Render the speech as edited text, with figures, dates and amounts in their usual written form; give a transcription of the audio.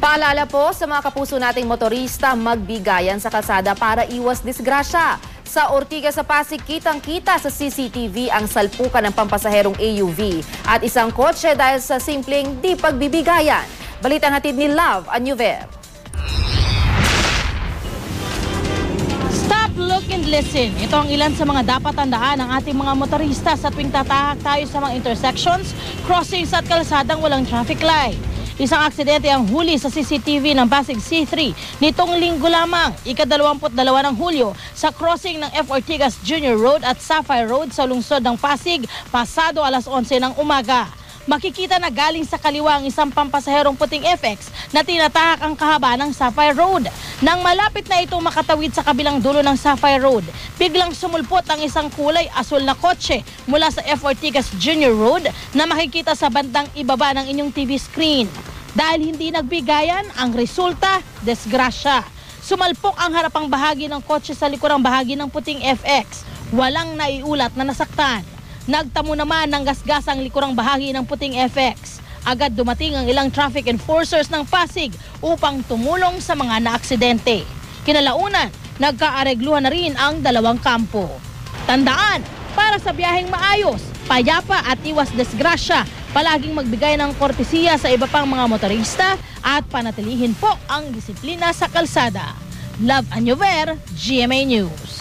Paalala po sa mga kapuso nating motorista, magbigayan sa kalsada para iwas disgrasya. Sa Ortigas sa Pasig, kitang-kita sa CCTV ang salpukan ng pampasaherong AUV at isang kotse dahil sa simpleng di pagbibigayan. Balitang hatid ni Love Anyuver. Stop, look and listen. Ito ang ilan sa mga dapat tandaan ng ating mga motorista sa tuwing tatahak tayo sa mga intersections, crossings at kalsadang walang traffic light. Isang aksidente ang huli sa CCTV ng Pasig C3 nitong linggo lamang, ika-22 ng Hulyo, sa crossing ng F. Ortigas Jr. Road at Sapphire Road sa lungsod ng Pasig, pasado alas 11 ng umaga. Makikita na galing sa kaliwa ang isang pampasaherong puting FX na tinatahak ang kahaba ng Sapphire Road. Nang malapit na itong makatawid sa kabilang dulo ng Sapphire Road, biglang sumulpot ang isang kulay asul na kotse mula sa F. Ortigas Jr. Road na makikita sa bandang ibaba ng inyong TV screen. Dahil hindi nagbigayan, ang resulta, disgrasya. Sumalpok ang harapang bahagi ng kotse sa likurang bahagi ng puting FX. Walang naiulat na nasaktan. Nagtamo naman ng gasgasang likurang bahagi ng puting FX. Agad dumating ang ilang traffic enforcers ng Pasig upang tumulong sa mga naaksidente. Kinalaunan, nagkaaregluhan na rin ang dalawang kampo. Tandaan, para sa biyaheng maayos, payapa at iwas disgrasya, palaging magbigay ng kortesiya sa iba pang mga motorista at panatilihin po ang disiplina sa kalsada. Love Anyuver, GMA News.